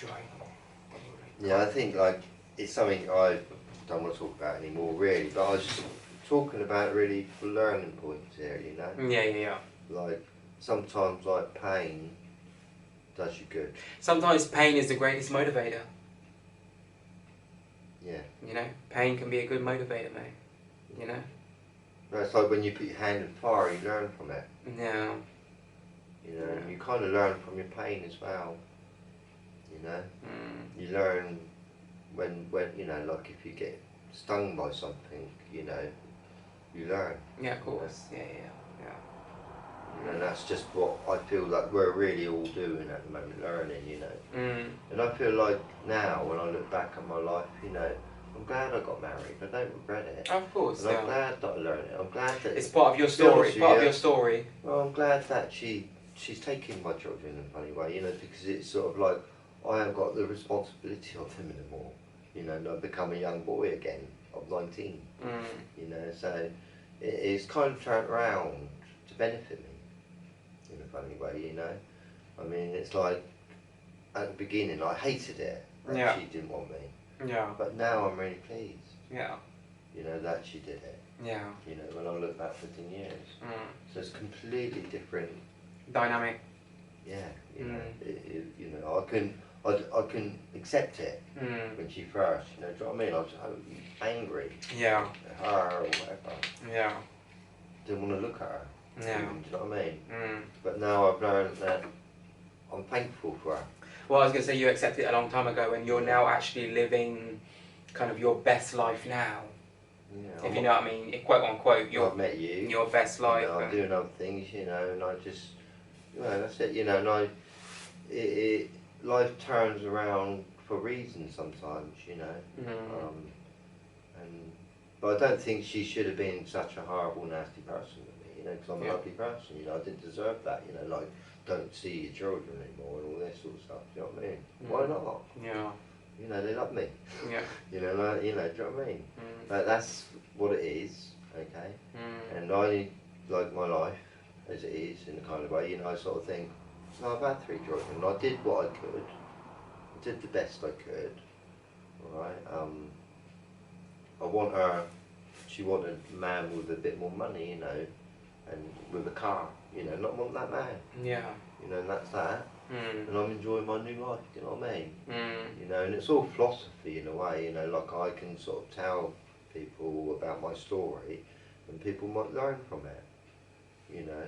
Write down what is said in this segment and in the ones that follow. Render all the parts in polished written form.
driving. Yeah, I think like it's something I don't want to talk about anymore, really. But I was just talking about really for learning points here, you know. Yeah. Like sometimes like pain does you good. Sometimes pain is the greatest motivator. Yeah. You know, pain can be a good motivator, mate. You know. No, it's like when you put your hand in fire, you learn from it. Yeah. You know, and you kind of learn from your pain as well. You know, you learn when you know, like if you get stung by something, you know, you learn. Yeah, of course. You know? You know, and that's just what I feel like we're really all doing at the moment, learning. You know, and I feel like now when I look back at my life, you know, I'm glad I got married. I don't regret it. Of course, and I'm glad that I learned it. I'm glad that it's part of your story. It's part of your story. Well, I'm glad that she's taking my children in a funny way, you know, because it's sort of like I haven't got the responsibility of them anymore. You know, and I've become a young boy again of 19. You know, so it's kind of turned around to benefit me in a funny way, you know. I mean, it's like at the beginning I hated it that she didn't want me. Yeah. But now I'm really pleased. Yeah. You know, that she did it. Yeah. You know, when I look back 15 years. So it's completely different. Dynamic. Yeah. You know, you know, I can accept it when she first, you know, do you know what I mean? I was angry. Yeah. At her or whatever. Yeah. Didn't want to look at her. Yeah. Do you know what I mean? But now I've learned that I'm thankful for her. Well, I was going to say you accepted it a long time ago and you're now actually living kind of your best life now. Yeah, if you know what I mean, quote unquote, I've met you. Your best life. You know, I'm doing other things, you know, and I just, you know, that's it, you know, and life turns around for reasons sometimes, you know. But I don't think she should have been such a horrible, nasty person with me, you know, because I'm a lovely person, you know, I didn't deserve that, you know, like, don't see your children anymore and all this sort of stuff, do you know what I mean? Why not? Yeah. You know, they love me. Yeah. You know, like, do you know what I mean? But that's what it is, okay? And I like my life as it is in a kind of way, you know, I sort of think, no, I've had 3 children, and I did what I could. I did the best I could, alright? I want her, she wanted a man with a bit more money, you know, and with a car, you know, not want that man. Yeah. You know, and that's that. And I'm enjoying my new life, you know what I mean? You know, and it's all philosophy in a way, you know, like I can sort of tell people about my story and people might learn from it, you know.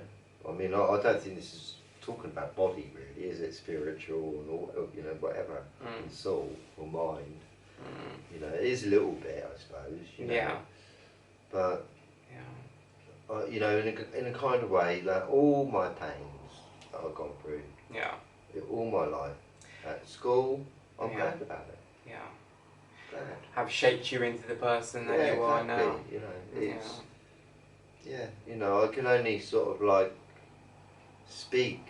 I mean, I don't think this is talking about body really, is it? Spiritual and all, you know, whatever, and soul or mind. You know, it is a little bit, I suppose, you know. Yeah. But, you know, in a kind of way, that all my pains that I've gone through, all my life, at school, I'm glad about it. Yeah. Glad. Have shaped you into the person that you are now. You know, it's, you know, I can only sort of like speak,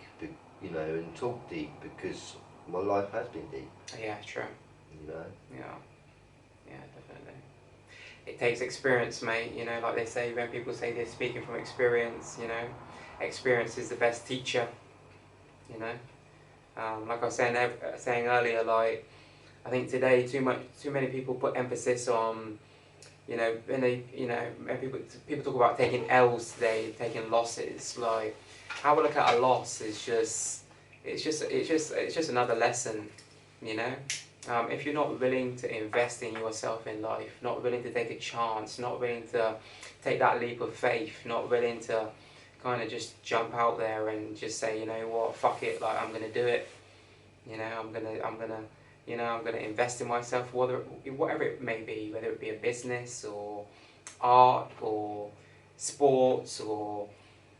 you know, and talk deep because my life has been deep. Yeah, true. You know? Yeah, definitely. It takes experience, mate, you know, like they say, when people say they're speaking from experience, you know, experience is the best teacher, you know. Like I was saying earlier, like, I think today too many people put emphasis on, you know, when they, you know, when people talk about taking L's today, taking losses. Like, how we look at a loss is it's just another lesson, you know. If you're not willing to invest in yourself in life, not willing to take a chance, not willing to take that leap of faith, not willing to kind of just jump out there and just say, you know what, fuck it, like I'm gonna do it. You know, I'm gonna invest in myself, whatever it may be, whether it be a business or art or sports or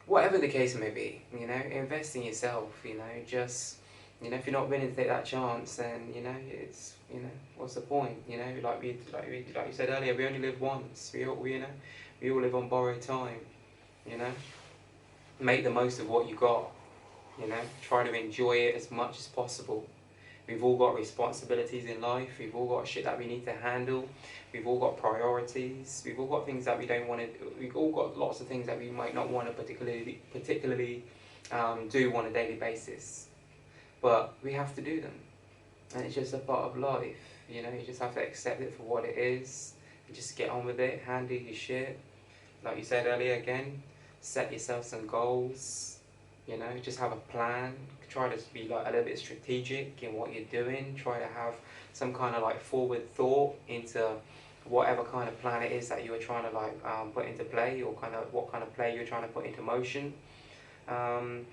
whatever the case may be. You know, invest in yourself. You know, just, you know, if you're not willing to take that chance, then, you know, it's, you know, what's the point? You know, like you said earlier, we only live once. We all live on borrowed time. You know, make the most of what you got. You know, try to enjoy it as much as possible. We've all got responsibilities in life. We've all got shit that we need to handle. We've all got priorities. We've all got things that we don't want to. We've all got lots of things that we might not want to particularly do on a daily basis. But we have to do them. And it's just a part of life, you know, you just have to accept it for what it is, and just get on with it, handle your shit. Like you said earlier again, set yourself some goals, you know, just have a plan, try to be like a little bit strategic in what you're doing, try to have some kind of like forward thought into whatever kind of plan it is that you were trying to like put into play, or kind of what kind of play you're trying to put into motion. And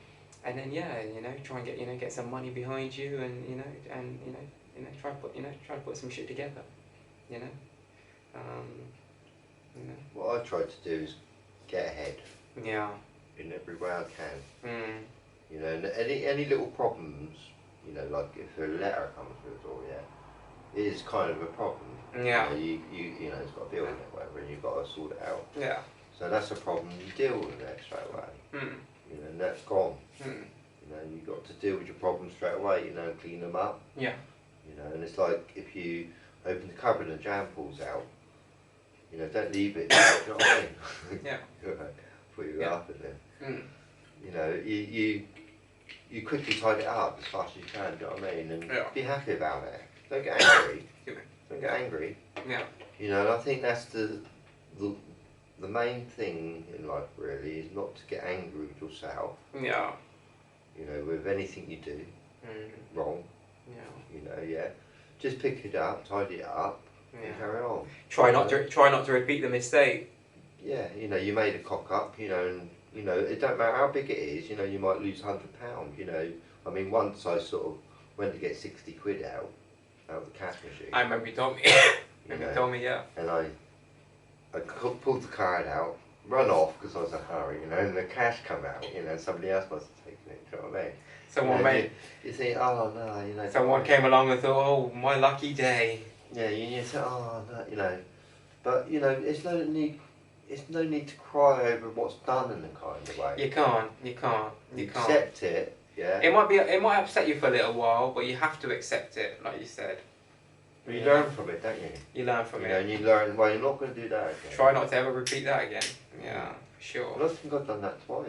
then yeah, you know, try and get some money behind you, and try to put some shit together, you know. What I try to do is get ahead. Yeah. In every way I can. Mm. You know, and any little problems, you know, like if a letter comes through the door, yeah, it is kind of a problem. Yeah. You know, it's got a bill in it, whatever, and you've got to sort it out. Yeah. So that's a problem. You deal with it straight away. Mm. You know, and that's gone. Mm. You know, you've got to deal with your problems straight away. You know, clean them up. Yeah. You know, and it's like if you open the cupboard and jam falls out, you know, don't leave it. You know what I mean? Yeah. Put your up in there. Mm. You know, you quickly tidy it up as fast as you can. Do you know what I mean? And be happy about it. Don't get angry. Don't get angry. Yeah. You know, and I think that's the main thing in life really, is not to get angry with yourself. Yeah. You know, with anything you do wrong. Yeah. You know, yeah. Just pick it up, tidy it up, and carry on. Try not to repeat the mistake. Yeah, you know, you made a cock up, you know, and you know, it don't matter how big it is, you know, you might lose £100, you know. I mean, once I sort of went to get 60 quid out of the cash machine. I remember you told me. Yeah. And I pulled the card out, run off because I was in a hurry, you know, and the cash come out, you know, somebody else must have taken it, do you know what I mean? Someone you think, oh no, you know. Someone came along and thought, oh, my lucky day. Yeah, you think, oh no, you know. But, you know, it's no need to cry over what's done in a kind of way. You can't. Accept it, yeah. It might upset you for a little while, but you have to accept it, like you said. You learn from it, don't you? You learn from it. And you learn, well, you're not going to do that again. Try not to ever repeat that again. Yeah, for sure. Well, I think I've done that twice.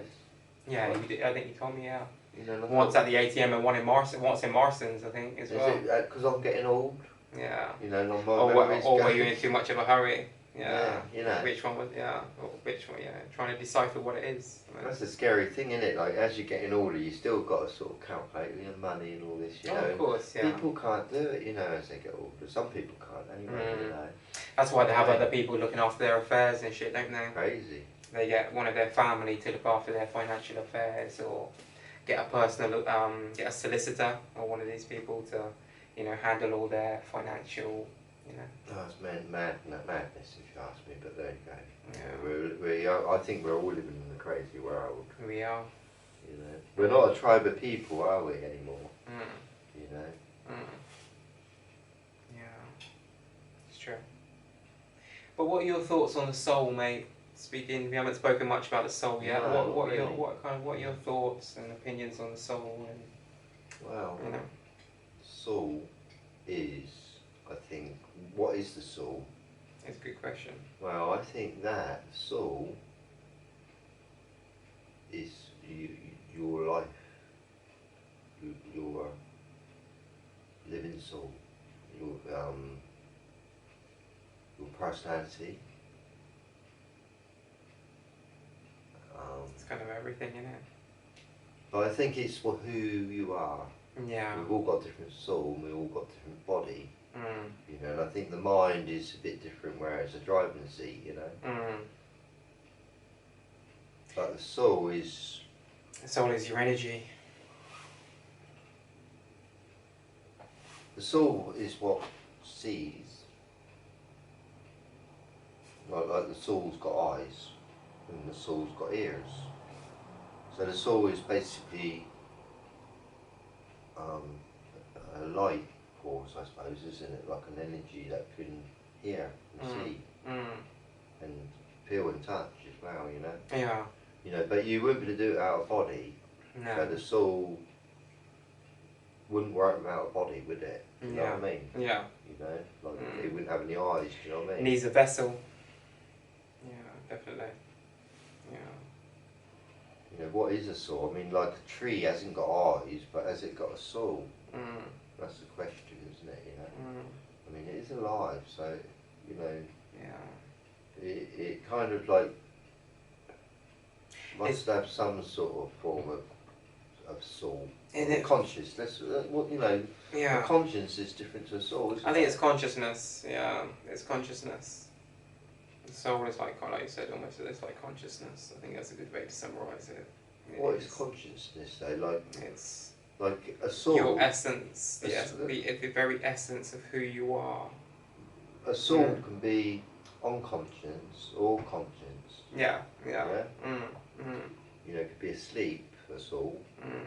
Yeah, you did, I think you told me, yeah. You know, once at the ATM and once in Marston's, I think, as well. Is it because I'm getting old? Yeah. You know, or were you in too much of a hurry? Yeah. You know. Which one was, yeah. Or which one, yeah. Trying to decipher what it is. That's a scary thing, isn't it? Like, as you're getting older, you still got to sort of calculate your money and all this, you know. Of course, yeah. People can't do it, you know, as they get older. Some people can't anyway, you know. That's why they have other people looking after their affairs and shit, don't they? Crazy. They get one of their family to look after their financial affairs, or get a personal, get a solicitor or one of these people to, you know, handle all their financial, you know. Oh, it's madness if you ask me, but there you go. Yeah. I think we're all living in a crazy world. We are. You know, we're not a tribe of people, are we, anymore? You know. Yeah, it's true. But what are your thoughts on the soul, mate? Speaking, we haven't spoken much about the soul yet. No, what are your thoughts and opinions on the soul? And, well, you know, soul is, I think, what is the soul? It's a good question. Well, I think that soul is your life, your living soul, your personality. It's kind of everything, isn't it? But I think it's who you are. Yeah. We've all got different soul, and we've all got different body. You know, and I think the mind is a bit different, where it's a driving seat, you know. But the soul is... The soul is your energy. The soul is what sees. Like the soul's got eyes, and the soul's got ears. So the soul is basically a light force, I suppose, isn't it? Like an energy that can hear and see and feel and touch as well, you know. Yeah. You know, but you wouldn't be able to do it out of body. No. So the soul wouldn't work out of body, would it? You know what I mean? Yeah. You know, like it wouldn't have any eyes. Do you know what I mean? It needs a vessel. Yeah, definitely. Yeah. You know, what is a soul? I mean, like a tree hasn't got eyes, but has it got a soul? That's the question, is alive, so, you know, Yeah. it kind of like must have some sort of form of soul. Conscious, you know, yeah. a conscience is different to a soul, isn't it? I think it's consciousness, yeah, it's consciousness. The soul is like you said, almost it's like consciousness. I think that's a good way to summarise it. What is consciousness though? Like, it's like a soul? Your essence, the very essence of who you are. A soul can be unconscious or conscious. Yeah. Yeah? Mm. You know, it could be asleep, a soul,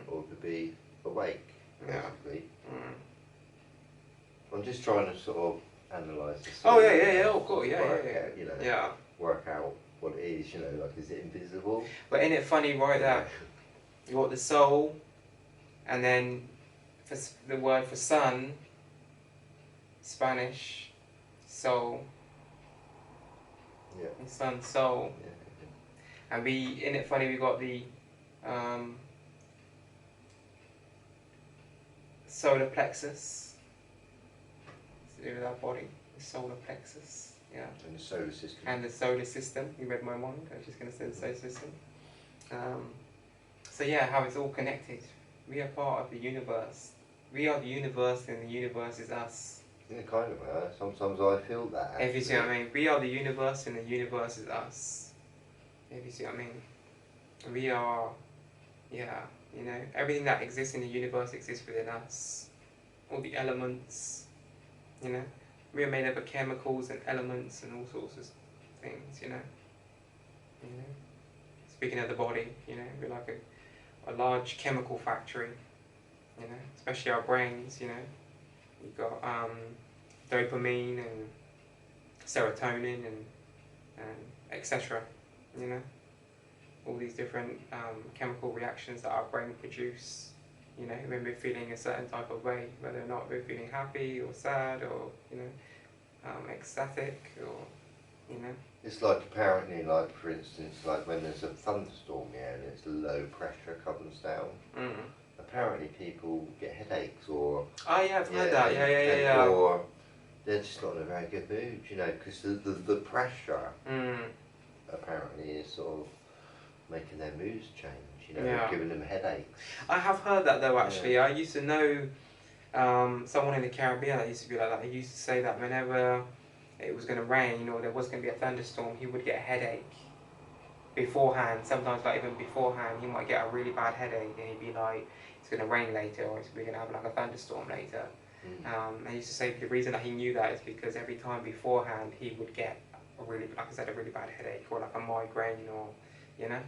or it could be awake, basically. Yeah. I'm just trying to sort of analyse the soul. Oh yeah, of course, yeah. Out, you know, work out what it is, you know, like, is it invisible? But isn't it funny, right, that you got the soul, and then for the word for sun, Spanish, soul. Yeah. Sun, soul. Yeah. And isn't it funny, we got the solar plexus. To do with our body, the solar plexus. Yeah. And the solar system. And the solar system. You read my mind. I was just going to say the solar system. So yeah, how it's all connected. We are part of the universe. We are the universe, and the universe is us. Yeah, kind of. Sometimes I feel that. If you see what I mean, we are the universe, and the universe is us. If you see what I mean, we are. Yeah, you know, everything that exists in the universe exists within us. All the elements. You know, we are made up of chemicals and elements and all sorts of things. You know. Speaking of the body, you know, we're like a large chemical factory. You know, especially our brains. You know, you've got dopamine and serotonin and etc. You know, all these different chemical reactions that our brain produce. You know, when we're feeling a certain type of way, whether or not we're feeling happy or sad or, you know, ecstatic or, you know. It's like, apparently, like, for instance, like when there's a thunderstorm here and it's low pressure comes down, apparently people get headaches or... Oh yeah, I've heard that, yeah. Or they're just not in a very good mood, you know, because the pressure apparently is sort of making their moods change, you know, giving them headaches. I have heard that though, actually. I used to know someone in the Caribbean that used to be like that. He used to say that whenever it was going to rain or there was going to be a thunderstorm, he would get a headache beforehand. Sometimes, like, even beforehand, he might get a really bad headache and he'd be like, it's going to rain later, or we're going to have like a thunderstorm later. And he used to say the reason that he knew that is because every time beforehand he would get a really, like I said, a really bad headache or like a migraine or, you know.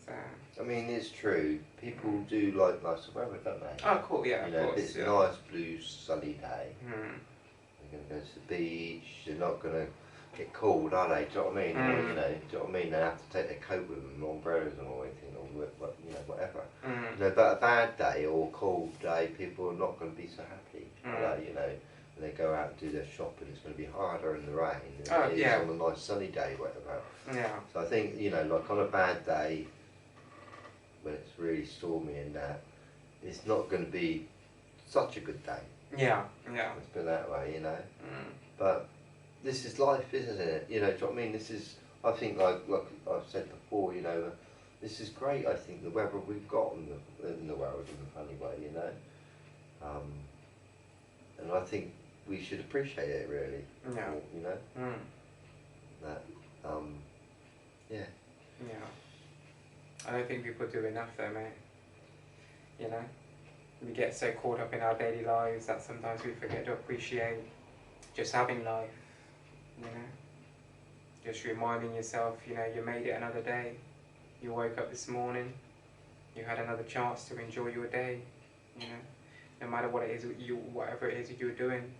So, I mean, it's true. People do like nice weather, don't they? Oh, cool, yeah, you know, of course. It's a nice blue sunny day. They're going to go to the beach. They're not going to get cold, are they? Do you know what I mean? Or, you know, do you know what I mean? They have to take their coat with them, umbrellas and all anything, or you know, whatever. You know, but a bad day or a cold day, people are not going to be so happy. Are they, you know? When they go out and do their shopping, it's going to be harder in the rain than it is on a nice sunny day, whatever. Yeah. So I think, you know, like on a bad day, when it's really stormy and that, it's not going to be such a good day. Yeah. Let's put it that way, you know. But this is life, isn't it? You know, do you know what I mean? This is, I think, like I've said before, you know, this is great, I think, the weather we've got in the world in a funny way, you know. And I think we should appreciate it, really. Yeah. You know? That, yeah. I don't think people do enough though, mate. You know? We get so caught up in our daily lives that sometimes we forget to appreciate just having life, you know? Just reminding yourself, you know, you made it another day. You woke up this morning, you had another chance to enjoy your day, you know? No matter what it is, whatever it is that you're doing,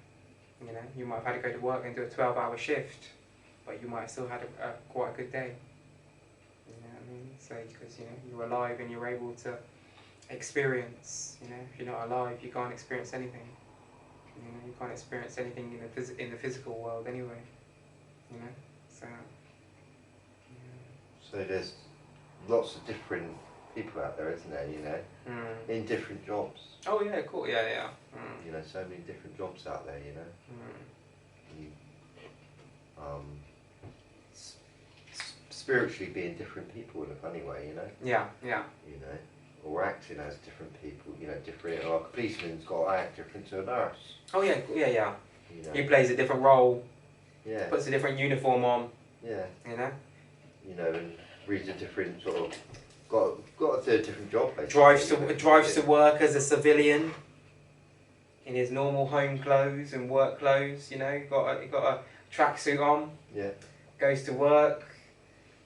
you know? You might have had to go to work and do a 12-hour shift, but you might have still had quite a good day. You know what I mean? So, because, you know, you're alive and you're able to experience, you know? If you're not alive, you can't experience anything. You know, you can't experience anything in the physical world anyway, you know? So, So there's lots of different people out there, isn't there, you know? In different jobs. Oh yeah, cool, yeah. You know, so many different jobs out there, you know? and spiritually being different people in a funny way, you know. Yeah, yeah. You know, or acting as different people, you know, different. Like a policeman's got to act different to a nurse. Oh yeah, yeah, yeah. You know? He plays a different role. Yeah. Puts a different uniform on. Yeah. You know. You know, and reads a different sort of got to do a different job basically. Drives to work as a civilian. In his normal home clothes and work clothes, you know, got a tracksuit on. Yeah. Goes to work,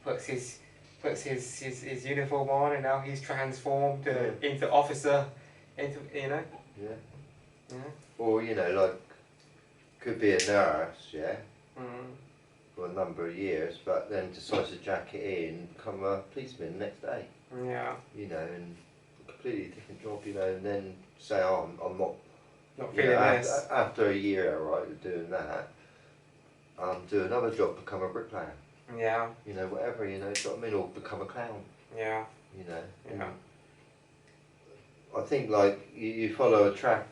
puts his uniform on, and now he's transformed into officer, into, you know. Yeah. Yeah. Or you know, like could be a nurse, yeah. Mm. For a number of years, but then decides to jack it in, become a policeman the next day. Yeah. You know, and a completely different job, you know, and then say, oh, I'm not feeling this. After a year, right, of doing that, do another job, become a bricklayer. Yeah. You know, whatever, you know, do you know what I mean? Or become a clown. Yeah. You know. Yeah. I think like you follow a track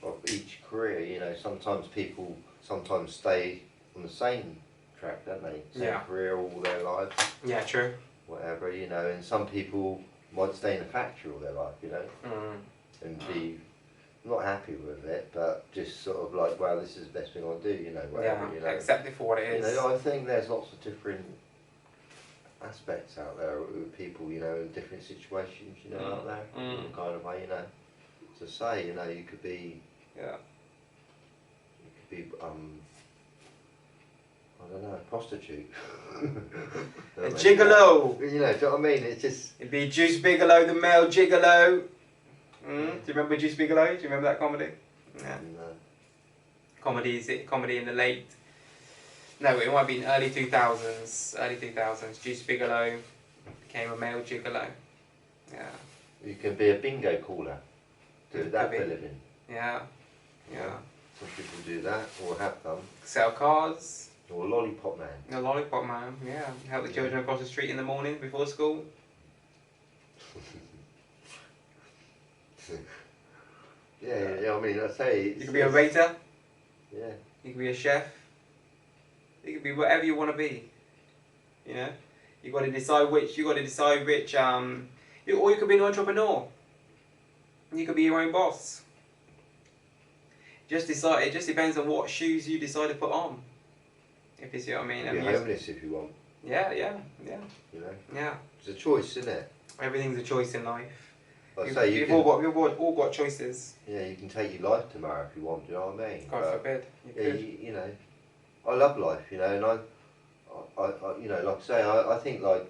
of each career, you know, sometimes people stay on the same track, don't they? Same career all their lives. Yeah, true. Whatever, you know, and some people might stay in a factory all their life, you know, and be not happy with it, but just sort of like, well, this is the best thing I'll do, you know, whatever, you know. Accept it for what it is. You know, I think there's lots of different aspects out there with people, you know, in different situations, you know, out there, in a kind of way, you know. To say, you know, you could be, I don't know, a prostitute. A gigolo! You know, do you know what I mean? It's just... It'd be Juice Bigelow, the male gigolo. Do you remember Juice Bigelow? Do you remember that comedy? Yeah. No. Comedy in the late... No, it might be in early 2000s. Early 2000s. Juice Bigelow became a male gigolo. Yeah. You can be a bingo caller. Do that for a living. Yeah. Yeah. Some people do that, or have done. Sell cars. Or a lollipop man. A lollipop man, yeah. Help the children across the street in the morning before school. Yeah, I mean, I say... You could be a waiter. Yeah. You could be a chef. You could be whatever you want to be. You know? You got to decide which, or you could be an entrepreneur. You could be your own boss. It just depends on what shoes you decide to put on. If you see what I mean. You can be homeless if you want. Yeah. You know? Yeah. It's a choice, isn't it? Everything's a choice in life. Like we've all got choices. Yeah, you can take your life tomorrow if you want, do you know what I mean? God forbid. You know, I love life, you know, and I you know, like I say, I think like,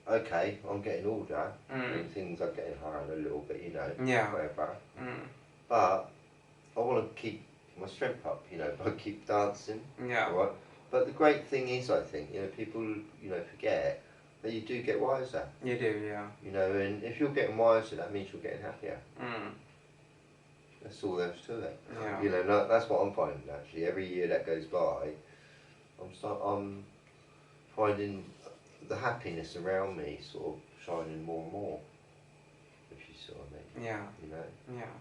okay, I'm getting older, and things are getting hard a little bit, you know, whatever. But I want to keep my strength up, you know, by keep dancing. Yeah. Right? But the great thing is, I think, you know, people, you know, forget that you do get wiser. You do, yeah. You know, and if you're getting wiser, that means you're getting happier. That's all there is to it. Yeah. You know, that's what I'm finding actually. Every year that goes by, I'm finding the happiness around me sort of shining more and more. If you see what I mean. Yeah. You know. Yeah.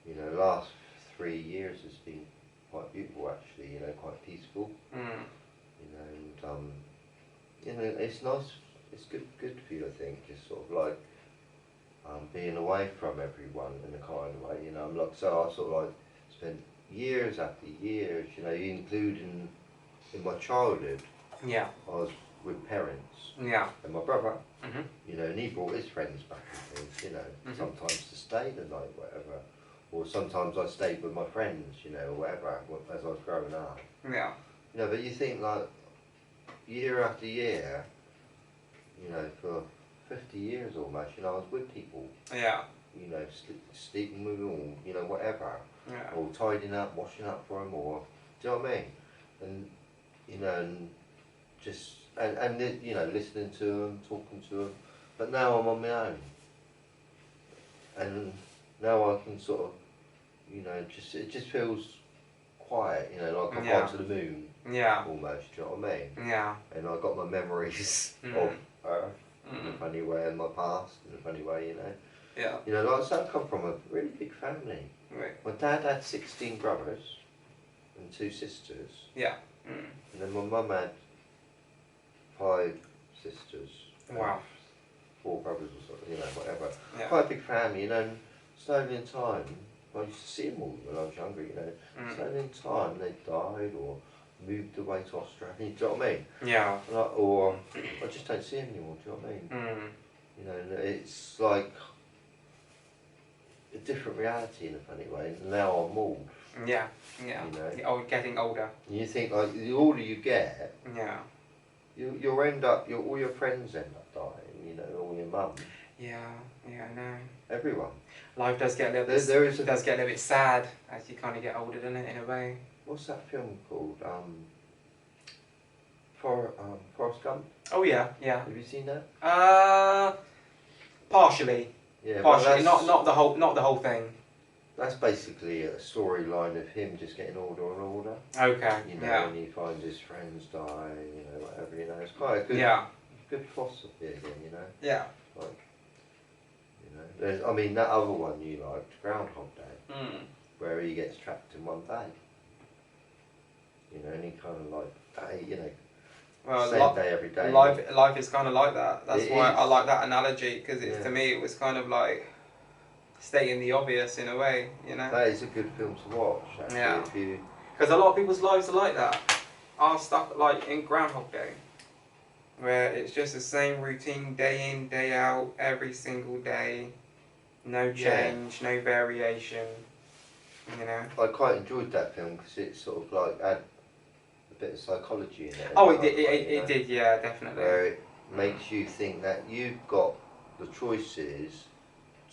You know, the last 3 years has been quite beautiful actually. You know, quite peaceful. You know, and you know, it's nice. It's good for you, I think. Just sort of like being away from everyone in a kind of way. You know, I'm like, so I sort of like spent years after years. You know, including in my childhood. Yeah. I was with parents. Yeah. And my brother. You know, and he brought his friends back and things. You know, sometimes to stay the night, whatever. Or sometimes I stayed with my friends. You know, or whatever, as I was growing up. Yeah. You know, but you think like year after year. You know, for 50 years almost, you know, I was with people. Yeah. You know, sleeping with them, or, you know, whatever. Yeah. Or tidying up, washing up for them, or, do you know what I mean? And, you know, and just, and you know, listening to them, talking to them. But now I'm on my own. And now I can sort of, you know, it just feels quiet, you know, like I've gone to the moon. Yeah. Almost, do you know what I mean? Yeah. And I got my memories of Earth in a funny way, and my past in a funny way, you know. Yeah. You know, like I come from a really big family. Right. My dad had 16 brothers, and 2 sisters. Yeah. And then my mum had 5 sisters. Wow. 4 brothers or something, whatever. Yeah. Quite a big family, and slowly in time, I used to see them all when I was younger, slowly in time they died or moved away to Australia, do you know what I mean? Yeah. Or I just don't see them anymore, do you know what I mean? And it's like a different reality in a funny way. Now I'm old. Yeah. Getting older. And you think, like, the older you get, you'll end up, all your friends end up dying, all your mum. Yeah, I know. Everyone. Life does get a little bit. Does get a little bit sad as you kind of get older, doesn't it? In a way. What's that film called? Forrest Gump. Oh yeah. Have you seen that? Partially. Yeah. Partially. Not the whole thing. That's basically a storyline of him just getting older and older. Okay. And he finds his friends die, whatever. It's quite a good philosophy again, Yeah. Like, there's, that other one you liked, Groundhog Day, where he gets trapped in one day. And he kind of like, well, same day every day. Life is kind of like that. That's why I like that analogy, because to me it was kind of like stating the obvious in a way, That is a good film to watch, actually. Yeah. Because a lot of people's lives are like that. Our stuff like in Groundhog Day, where it's just the same routine day in, day out, every single day, no change, no variation, I quite enjoyed that film because it sort of like had a bit of psychology in it. Oh, it did, yeah, definitely. Where it makes you think that you've got the choices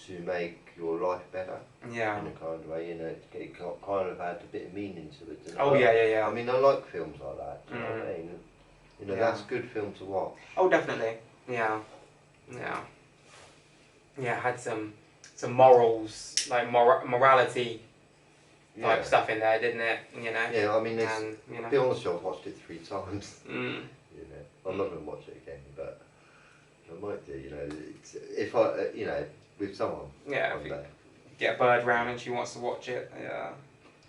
to make your life better. Yeah. In a kind of way, it kind of had a bit of meaning to it. Didn't Oh, it? yeah. I like films like that. Do you know what I mean? That's a good film to watch. Oh, definitely. Yeah. It had some morals, like morality type stuff in there, didn't it? Yeah, to be honest, I've watched it 3 times. I'm not going to watch it again, but I might do. If I, with someone. Yeah. One day. Get a bird round and she wants to watch it. Yeah.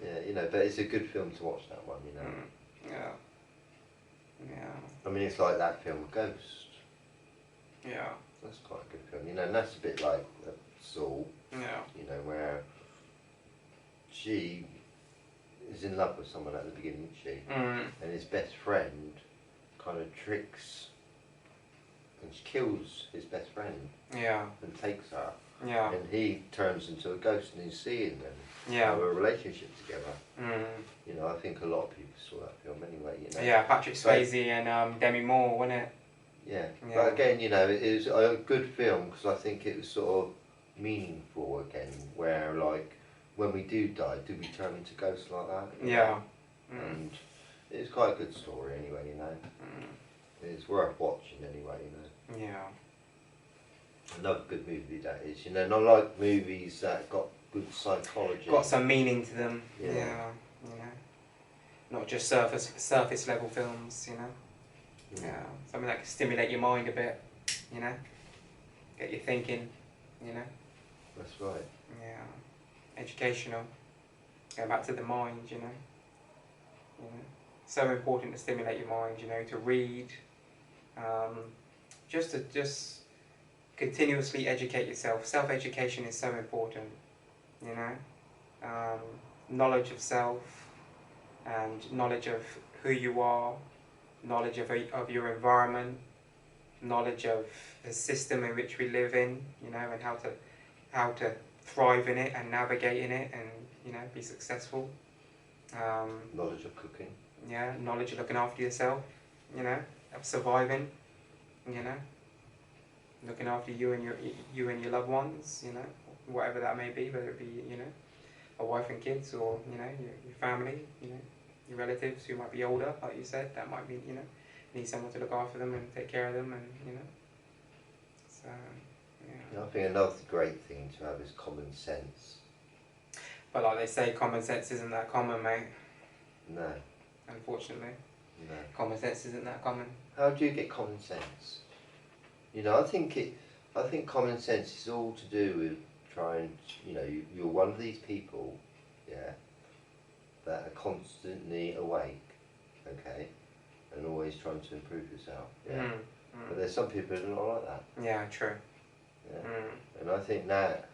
Yeah, but it's a good film to watch, that one. Yeah. It's like that film Ghost. Yeah. That's quite a good film, and that's a bit like Saul. Yeah. Where she is in love with someone at the beginning, and his best friend kind of tricks and kills his best friend. Yeah. And takes her. Yeah. And he turns into a ghost and he's seeing them have a relationship together. I think a lot of people saw that film anyway. Yeah, Patrick Swayze and Demi Moore, wasn't it? Yeah. But again, it was a good film because I think it was sort of meaningful again, where like when we do die, do we turn into ghosts like that? Yeah. And it's quite a good story anyway, It's worth watching anyway, Yeah. Another good movie that is, and I like movies that got good psychology. Got some meaning to them. Yeah. Not just surface level films, Yeah. Something that can stimulate your mind a bit, Get you thinking, That's right. Yeah. Educational. Go back to the mind, So important to stimulate your mind, to read. Just continuously educate yourself. Self-education is so important, knowledge of self and knowledge of who you are, knowledge of your environment, knowledge of the system in which we live in, and how to thrive in it and navigate in it and, be successful. Knowledge of cooking. Yeah, knowledge of looking after yourself, of surviving, looking after you and your loved ones, whatever that may be, whether it be, a wife and kids or, your family, your relatives who might be older, like you said, that might be, need someone to look after them and take care of them and, so, yeah. I think another great thing to have is common sense. But like they say, common sense isn't that common, mate. No. Unfortunately. No. Common sense isn't that common. How do you get common sense? I think common sense is all to do with trying, you're one of these people, that are constantly awake, okay, and always trying to improve yourself. Yeah. But there's some people who are not like that. Yeah, true. Yeah. And I think that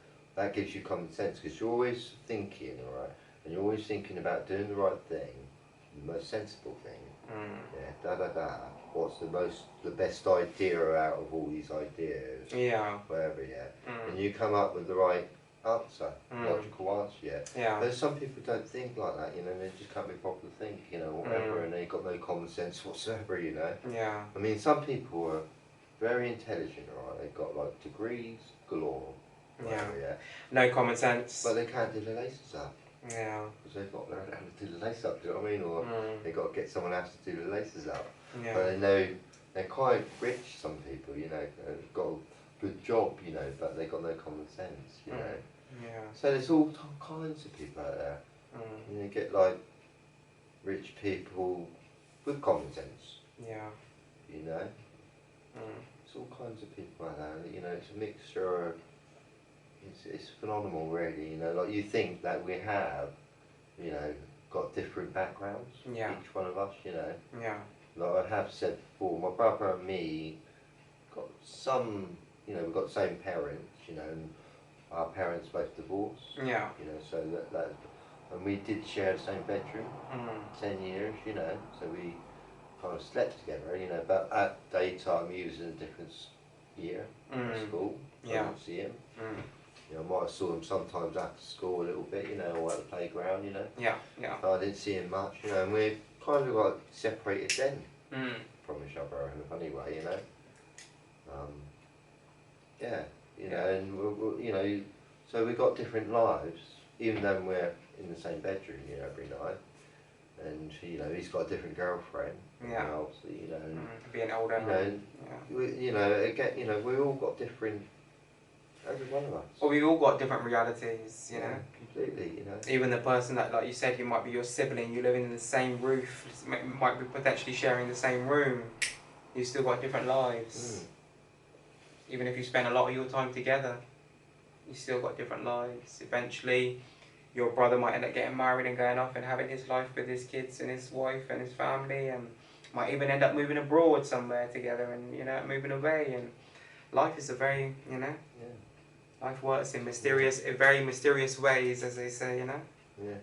gives you common sense, because you're always thinking, all right, and you're always thinking about doing the right thing, the most sensible thing. Yeah. What's the best idea out of all these ideas? Yeah. Whatever. Yeah. And you come up with the right answer, logical answer. Yeah. Yeah. But some people don't think like that, you know. They just can't be properly think, you know, whatever, and they got no common sense whatsoever, you know. Yeah. I mean, some people are very intelligent, right? They've got like degrees galore. Whatever, yeah. No common sense. But they can't do the laces up. Yeah. Because they've got to learn how to do the lace up, do you know what I mean? Or they've got to get someone else to do the laces up. Yeah. But they know they're quite rich, some people, you know, they've got a good job, you know, but they've got no common sense, you know. Yeah. So there's all kinds of people out there. You know, you get like rich people with common sense. Yeah. You know? It's all kinds of people out there, you know, it's a mixture of, it's phenomenal really, you know, like you think that we have, you know, got different backgrounds, each one of us, you know. Yeah. Like I have said before, my brother and me got some, you know, we've got the same parents, you know, and our parents both divorced. Yeah. You know, so that and we did share the same bedroom, 10 years, you know, so we kind of slept together, you know, but at daytime he was in a different year at school, so I didn't see him. You know, I might have saw him sometimes after school a little bit, you know, or at the playground, you know. Yeah, yeah. But I didn't see him much, you know, and we kind of got separated then from each other in a funny way, you know. Yeah, you know, and we you know, so we got different lives, even though we're in the same bedroom, you know, every night. And you know, he's got a different girlfriend. Yeah. Obviously, you know. And, being older. You know, again, you know, we all got different. Every one of us. Well, we've all got different realities, you know. Completely, you know. Even the person that, like you said, who might be your sibling, you're living in the same roof, might be potentially sharing the same room. You've still got different lives. Even if you spend a lot of your time together, you still got different lives. Eventually, your brother might end up getting married and going off and having his life with his kids and his wife and his family, and might even end up moving abroad somewhere together and, you know, moving away. And life is a very, you know, life works in very mysterious ways, as they say, you know. Yeah.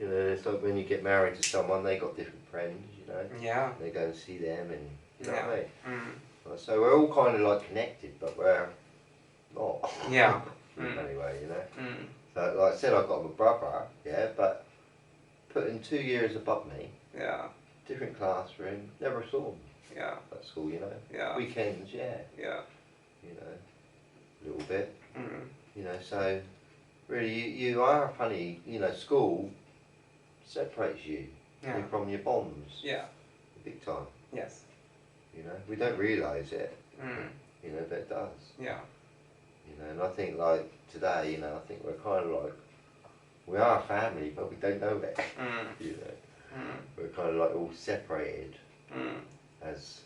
You know, it's like when you get married to someone, they got different friends, you know. Yeah. They go and see them, and you know what I mean. So we're all kind of like connected, but we're not. Yeah. Anyway, you know. So like I said, I've got my brother, yeah, but put him 2 years above me. Yeah. Different classroom, never saw him. Yeah. At school, you know. Yeah. Weekends, yeah. Yeah. You know, a little bit. You know, so really, you are funny. You know, school separates you from your bonds. Yeah. Big time. Yes. You know, we don't realise it. You know, but it does. Yeah. You know, and I think like today, you know, I think we're kind of like, we are a family, but we don't know it. You know, we're kind of like all separated as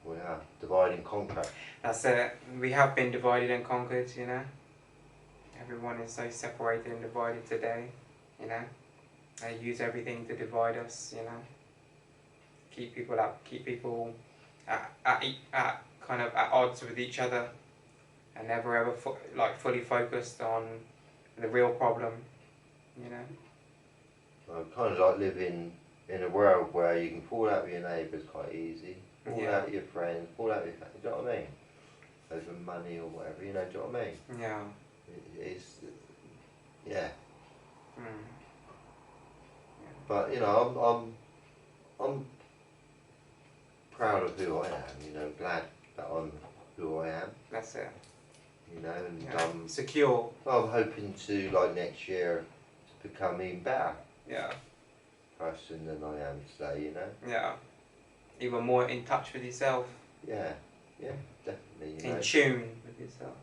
we are, divide and conquer. That's it. We have been divided and conquered, you know. Everyone is so separated and divided today, you know. They use everything to divide us, you know. Keep people at kind of at odds with each other, and never ever fully focused on the real problem, you know. I kind of like living in a world where you can fall out with your neighbours quite easy, fall out with your friends, fall out with your family, do you know what I mean? Over money or whatever, you know, do you know what I mean? Yeah. It's, yeah. But, you know, I'm proud of who I am, you know, glad that I'm who I am. That's it. You know, and secure. I'm hoping to, like, next year to become even better. Yeah. Person than I am today, you know. Yeah. Even more in touch with yourself. Yeah, yeah, definitely. You know. In tune with yourself.